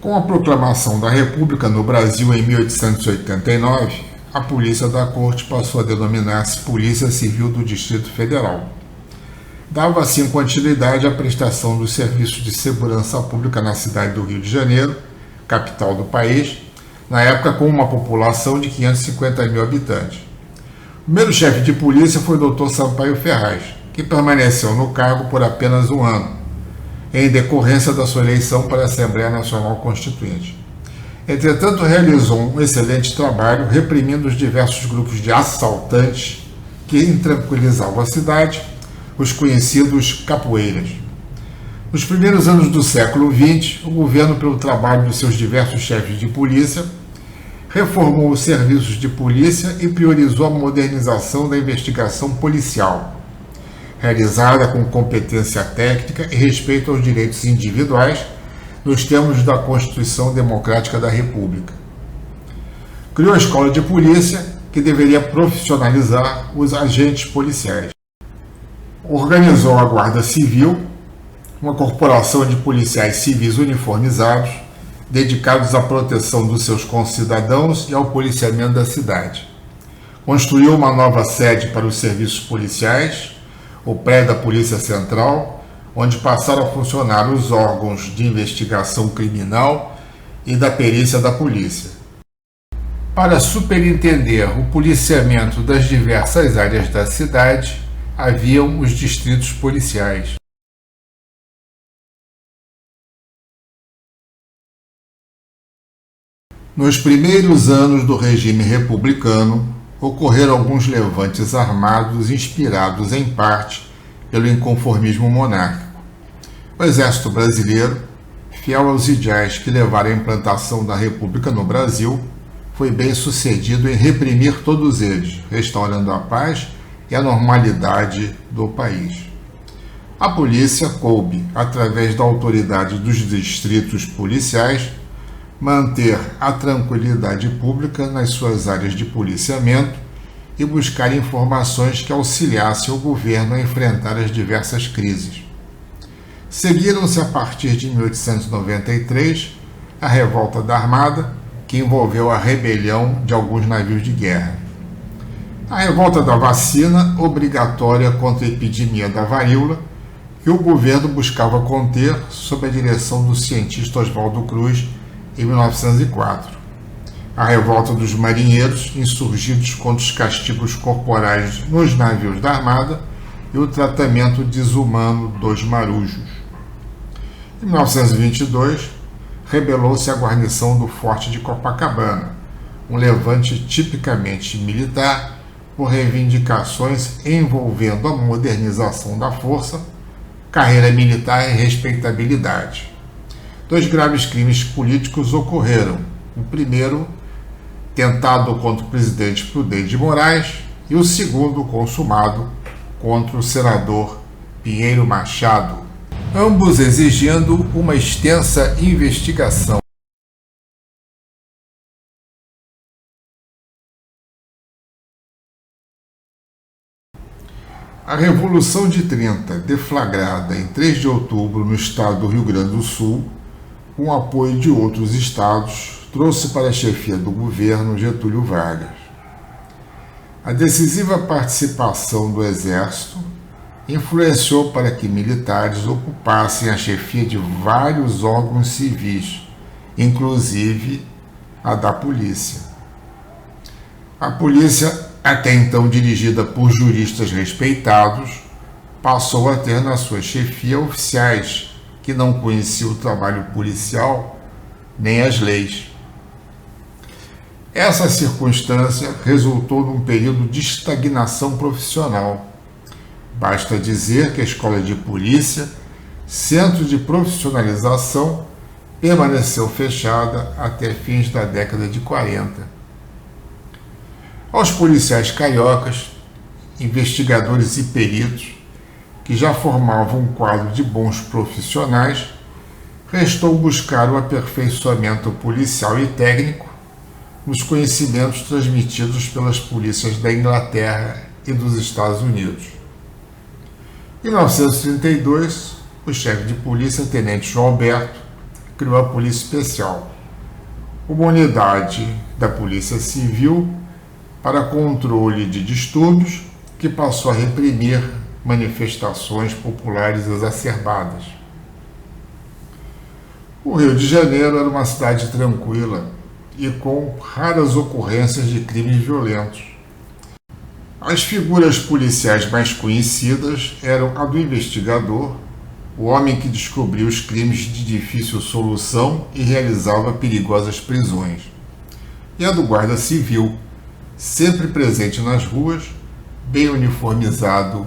Com a proclamação da República no Brasil em 1889, a Polícia da Corte passou a denominar-se Polícia Civil do Distrito Federal. Dava assim continuidade à prestação dos serviços de segurança pública na cidade do Rio de Janeiro, capital do país, na época com uma população de 550 mil habitantes. O primeiro chefe de polícia foi o Dr. Sampaio Ferraz, que permaneceu no cargo por apenas um ano, em decorrência da sua eleição para a Assembleia Nacional Constituinte. Entretanto, realizou um excelente trabalho reprimindo os diversos grupos de assaltantes que intranquilizavam a cidade, os conhecidos capoeiras. Nos primeiros anos do século XX, o governo, pelo trabalho de seus diversos chefes de polícia, reformou os serviços de polícia e priorizou a modernização da investigação policial, realizada com competência técnica e respeito aos direitos individuais, nos termos da Constituição Democrática da República. Criou a Escola de Polícia, que deveria profissionalizar os agentes policiais. Organizou a Guarda Civil, uma corporação de policiais civis uniformizados, dedicados à proteção dos seus concidadãos e ao policiamento da cidade. Construiu uma nova sede para os serviços policiais, o prédio da Polícia Central, onde passaram a funcionar os órgãos de investigação criminal e da perícia da polícia. Para superintender o policiamento das diversas áreas da cidade, haviam os distritos policiais. Nos primeiros anos do regime republicano, ocorreram alguns levantes armados inspirados em parte pelo inconformismo monárquico. O Exército Brasileiro, fiel aos ideais que levaram à implantação da República no Brasil, foi bem sucedido em reprimir todos eles, restaurando a paz e a normalidade do país. A polícia coube, através da autoridade dos distritos policiais, manter a tranquilidade pública nas suas áreas de policiamento e buscar informações que auxiliassem o governo a enfrentar as diversas crises. Seguiram-se a partir de 1893 a Revolta da Armada, que envolveu a rebelião de alguns navios de guerra. A Revolta da Vacina, obrigatória contra a epidemia da varíola, que o governo buscava conter sob a direção do cientista Oswaldo Cruz, em 1904. A revolta dos marinheiros, insurgidos contra os castigos corporais nos navios da Armada e o tratamento desumano dos marujos. Em 1922, rebelou-se a guarnição do Forte de Copacabana, um levante tipicamente militar por reivindicações envolvendo a modernização da força, carreira militar e respeitabilidade. Dois graves crimes políticos ocorreram. O primeiro, tentado contra o presidente Prudente de Moraes, e o segundo, consumado contra o senador Pinheiro Machado, ambos exigindo uma extensa investigação. A Revolução de 30, deflagrada em 3 de outubro no estado do Rio Grande do Sul, com o apoio de outros estados, trouxe para a chefia do governo Getúlio Vargas. A decisiva participação do Exército influenciou para que militares ocupassem a chefia de vários órgãos civis, inclusive a da polícia. A polícia, até então dirigida por juristas respeitados, passou a ter na sua chefia oficiais que não conheciam o trabalho policial nem as leis. Essa circunstância resultou num período de estagnação profissional. Basta dizer que a Escola de Polícia, centro de profissionalização, permaneceu fechada até fins da década de 40. Aos policiais cariocas, investigadores e peritos, que já formavam um quadro de bons profissionais, restou buscar o aperfeiçoamento policial e técnico nos conhecimentos transmitidos pelas polícias da Inglaterra e dos Estados Unidos. Em 1932, o chefe de polícia, Tenente João Alberto, criou a Polícia Especial, uma unidade da Polícia Civil para controle de distúrbios que passou a reprimir manifestações populares exacerbadas. O Rio de Janeiro era uma cidade tranquila e com raras ocorrências de crimes violentos. As figuras policiais mais conhecidas eram a do investigador, o homem que descobria os crimes de difícil solução e realizava perigosas prisões, e a do guarda civil, sempre presente nas ruas, bem uniformizado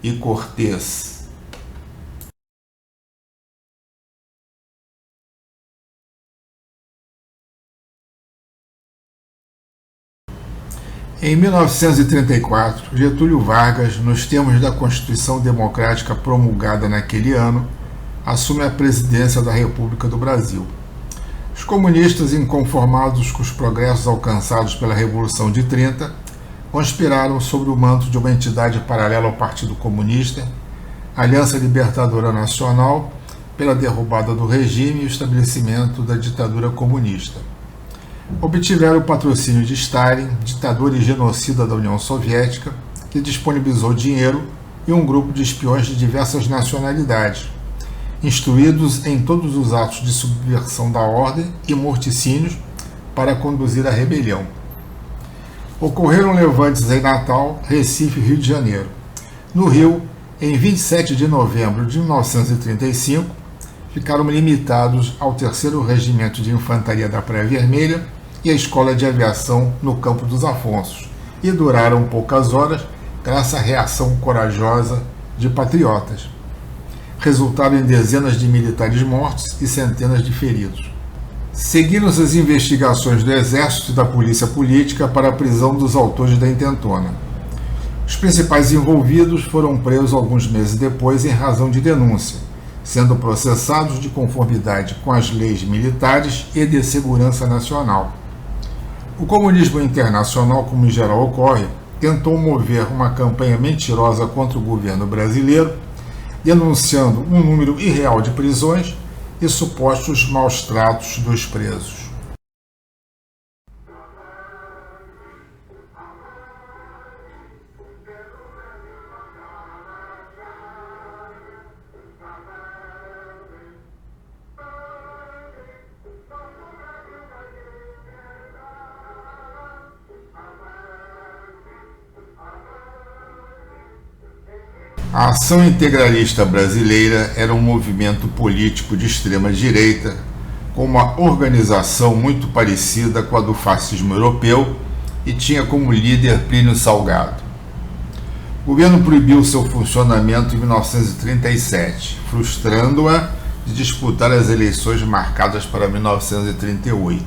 e cortês. Em 1934, Getúlio Vargas, nos termos da Constituição Democrática promulgada naquele ano, assume a presidência da República do Brasil. Os comunistas, inconformados com os progressos alcançados pela Revolução de 30, conspiraram sob o manto de uma entidade paralela ao Partido Comunista, Aliança Libertadora Nacional, pela derrubada do regime e o estabelecimento da ditadura comunista. Obtiveram o patrocínio de Stalin, ditador e genocida da União Soviética, que disponibilizou dinheiro e um grupo de espiões de diversas nacionalidades, instruídos em todos os atos de subversão da ordem e morticínios para conduzir a rebelião. Ocorreram levantes em Natal, Recife e Rio de Janeiro. No Rio, em 27 de novembro de 1935, ficaram limitados ao 3º Regimento de Infantaria da Praia Vermelha e à Escola de Aviação no Campo dos Afonsos, e duraram poucas horas graças à reação corajosa de patriotas. Resultaram em dezenas de militares mortos e centenas de feridos. Seguiram-se as investigações do Exército e da Polícia Política para a prisão dos autores da intentona. Os principais envolvidos foram presos alguns meses depois em razão de denúncia, sendo processados de conformidade com as leis militares e de segurança nacional. O comunismo internacional, como em geral ocorre, tentou mover uma campanha mentirosa contra o governo brasileiro, denunciando um número irreal de prisões e supostos maus-tratos dos presos. A Ação Integralista Brasileira era um movimento político de extrema-direita, com uma organização muito parecida com a do fascismo europeu e tinha como líder Plínio Salgado. O governo proibiu seu funcionamento em 1937, frustrando-a de disputar as eleições marcadas para 1938.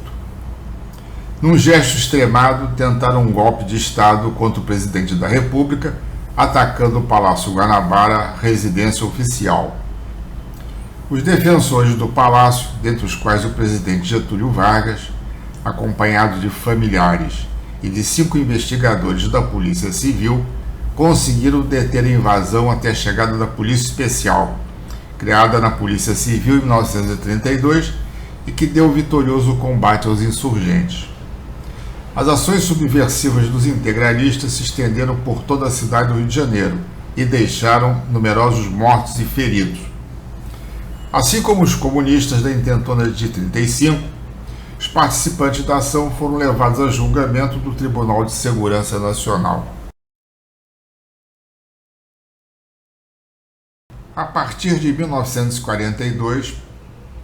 Num gesto extremado, tentaram um golpe de Estado contra o presidente da República, atacando o Palácio Guanabara, residência oficial. Os defensores do palácio, dentre os quais o presidente Getúlio Vargas, acompanhado de familiares e de 5 investigadores da Polícia Civil, conseguiram deter a invasão até a chegada da Polícia Especial, criada na Polícia Civil em 1932 e que deu vitorioso combate aos insurgentes. As ações subversivas dos integralistas se estenderam por toda a cidade do Rio de Janeiro e deixaram numerosos mortos e feridos. Assim como os comunistas da intentona de 35, os participantes da ação foram levados a julgamento do Tribunal de Segurança Nacional. A partir de 1942,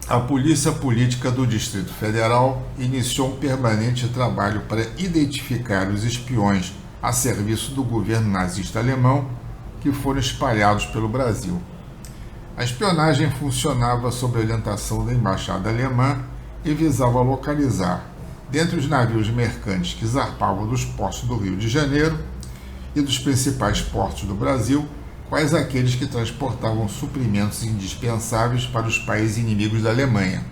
a Polícia Política do Distrito Federal iniciou um permanente trabalho para identificar os espiões a serviço do governo nazista alemão que foram espalhados pelo Brasil. A espionagem funcionava sob a orientação da Embaixada Alemã e visava localizar, dentre os navios mercantes que zarpavam dos portos do Rio de Janeiro e dos principais portos do Brasil, quais aqueles que transportavam suprimentos indispensáveis para os países inimigos da Alemanha.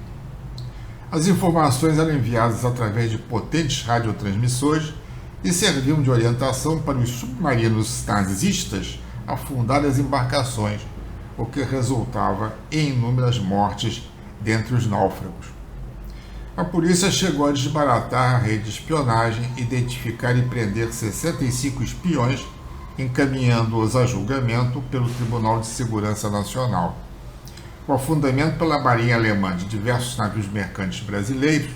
As informações eram enviadas através de potentes radiotransmissores e serviam de orientação para os submarinos nazistas afundar as embarcações, o que resultava em inúmeras mortes dentre os náufragos. A polícia chegou a desbaratar a rede de espionagem, identificar e prender 65 espiões, encaminhando-os a julgamento pelo Tribunal de Segurança Nacional. O afundamento pela Marinha Alemã de diversos navios mercantes brasileiros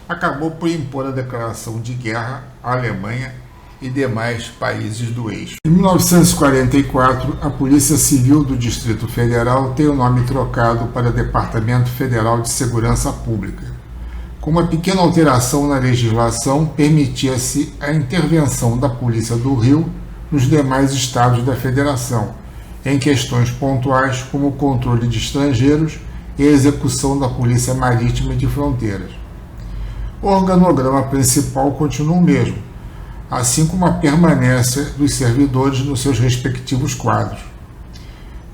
acabou por impor a declaração de guerra à Alemanha e demais países do eixo. Em 1944, a Polícia Civil do Distrito Federal tem o nome trocado para Departamento Federal de Segurança Pública. Com uma pequena alteração na legislação, permitia-se a intervenção da Polícia do Rio nos demais estados da Federação, em questões pontuais como o controle de estrangeiros e a execução da Polícia Marítima e de Fronteiras. O organograma principal continua o mesmo, assim como a permanência dos servidores nos seus respectivos quadros.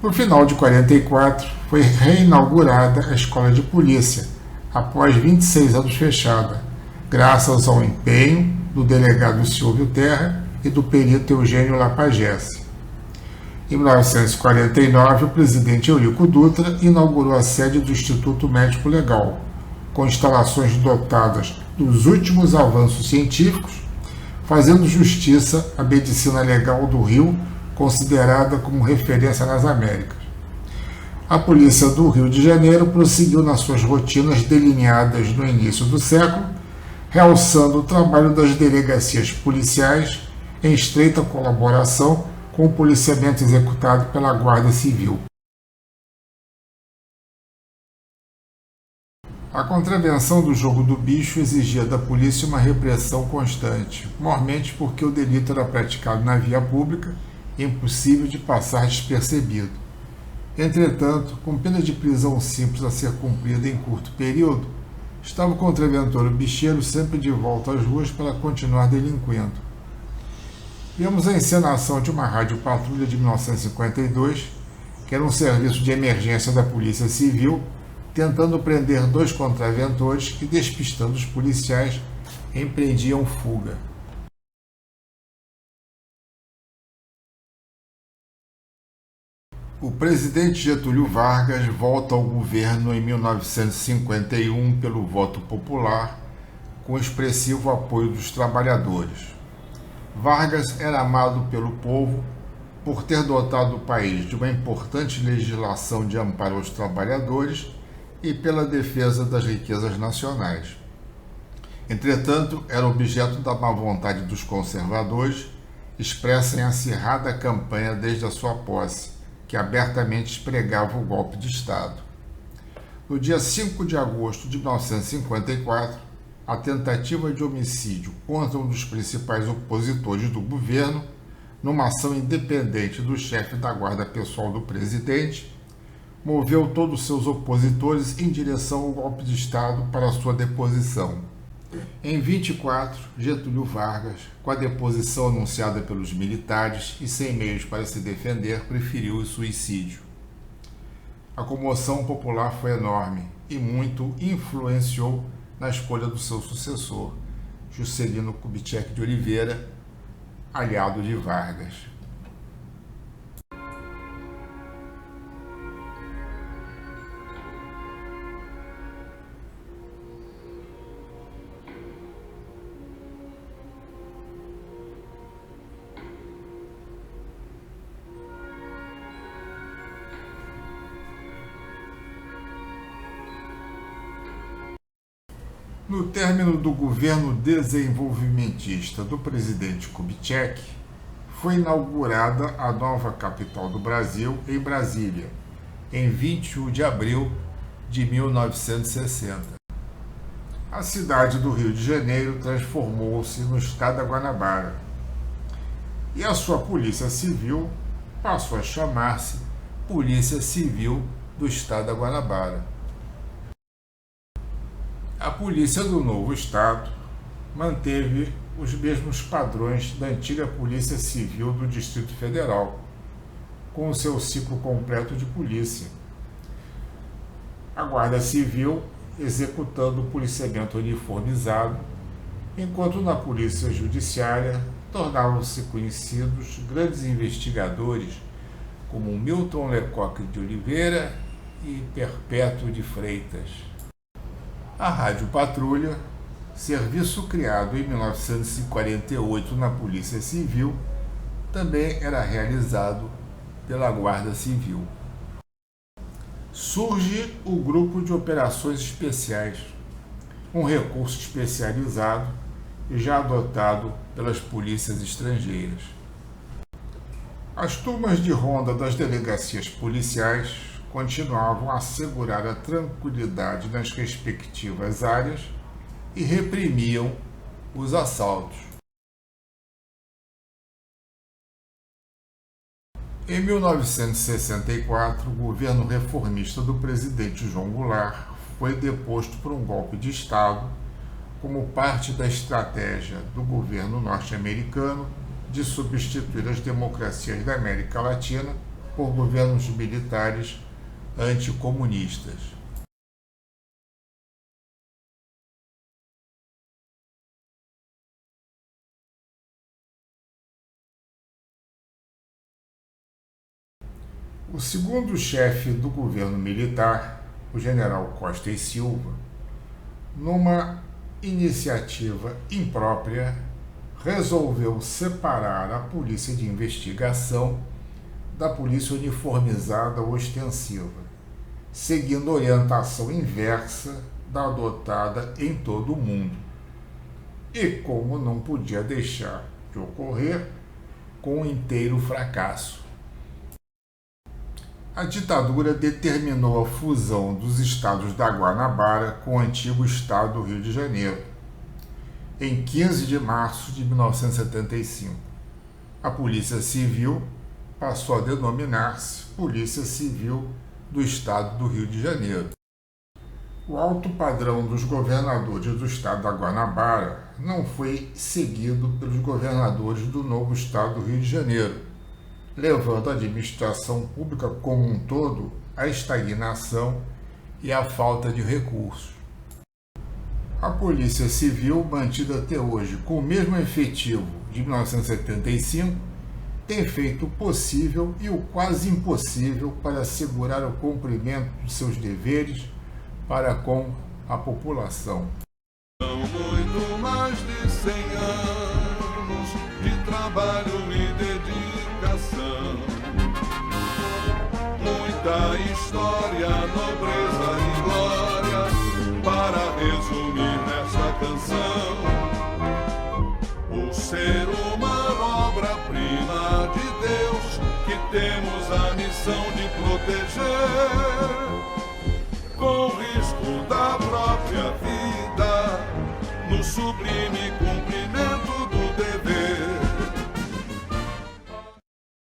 No final de 1944, foi reinaugurada a Escola de Polícia, após 26 anos fechada, graças ao empenho do delegado Silvio Terra e do perito Eugênio Lapagesse. Em 1949, o presidente Eurico Dutra inaugurou a sede do Instituto Médico Legal, com instalações dotadas dos últimos avanços científicos, fazendo justiça à medicina legal do Rio, considerada como referência nas Américas. A Polícia do Rio de Janeiro prosseguiu nas suas rotinas delineadas no início do século, realçando o trabalho das delegacias policiais em estreita colaboração com o policiamento executado pela Guarda Civil. A contravenção do jogo do bicho exigia da polícia uma repressão constante, mormente porque o delito era praticado na via pública e impossível de passar despercebido. Entretanto, com pena de prisão simples a ser cumprida em curto período, estava o contraventor bicheiro sempre de volta às ruas para continuar delinquendo. Vemos a encenação de uma rádio patrulha de 1952, que era um serviço de emergência da Polícia Civil, tentando prender 2 contraventores que, despistando os policiais, empreendiam fuga. O presidente Getúlio Vargas volta ao governo em 1951 pelo voto popular, com expressivo apoio dos trabalhadores. Vargas era amado pelo povo por ter dotado o país de uma importante legislação de amparo aos trabalhadores e pela defesa das riquezas nacionais. Entretanto, era objeto da má vontade dos conservadores, expressa em acirrada campanha desde a sua posse, que abertamente pregava o golpe de Estado. No dia 5 de agosto de 1954, a tentativa de homicídio contra um dos principais opositores do governo, numa ação independente do chefe da guarda pessoal do presidente, moveu todos os seus opositores em direção ao golpe de Estado para sua deposição. Em 24, Getúlio Vargas, com a deposição anunciada pelos militares e sem meios para se defender, preferiu o suicídio. A comoção popular foi enorme e muito influenciou na escolha do seu sucessor, Juscelino Kubitschek de Oliveira, aliado de Vargas. No término do governo desenvolvimentista do presidente Kubitschek, foi inaugurada a nova capital do Brasil, em Brasília, em 21 de abril de 1960. A cidade do Rio de Janeiro transformou-se no estado da Guanabara, e a sua Polícia Civil passou a chamar-se Polícia Civil do Estado da Guanabara. A polícia do novo estado manteve os mesmos padrões da antiga Polícia Civil do Distrito Federal, com o seu ciclo completo de polícia. A Guarda Civil executando o policiamento uniformizado, enquanto na Polícia Judiciária tornaram-se conhecidos grandes investigadores como Milton Lecoq de Oliveira e Perpétuo de Freitas. A Rádio Patrulha, serviço criado em 1948 na Polícia Civil, também era realizado pela Guarda Civil. Surge o Grupo de Operações Especiais, um recurso especializado e já adotado pelas polícias estrangeiras. As turmas de ronda das delegacias policiais continuavam a assegurar a tranquilidade nas respectivas áreas e reprimiam os assaltos. Em 1964, o governo reformista do presidente João Goulart foi deposto por um golpe de Estado como parte da estratégia do governo norte-americano de substituir as democracias da América Latina por governos militares anticomunistas. O segundo chefe do governo militar, o general Costa e Silva, numa iniciativa imprópria, resolveu separar a polícia de investigação da polícia uniformizada ostensiva, seguindo orientação inversa da adotada em todo o mundo. E como não podia deixar de ocorrer, com um inteiro fracasso. A ditadura determinou a fusão dos estados da Guanabara com o antigo estado do Rio de Janeiro, em 15 de março de 1975. A Polícia Civil passou a denominar-se Polícia Civil do Estado do Rio de Janeiro. O alto padrão dos governadores do estado da Guanabara não foi seguido pelos governadores do novo estado do Rio de Janeiro, levando a administração pública como um todo à estagnação e à falta de recursos. A Polícia Civil, mantida até hoje com o mesmo efetivo de 1975, tem feito o possível e o quase impossível para assegurar o cumprimento de seus deveres para com a população. São muito mais de 100 anos de trabalho e dedicação, muita história, nobreza e glória para resumir nesta canção. O ser humano, obra-prima de Deus, que temos a missão de proteger, com risco da própria vida, no sublime cumprimento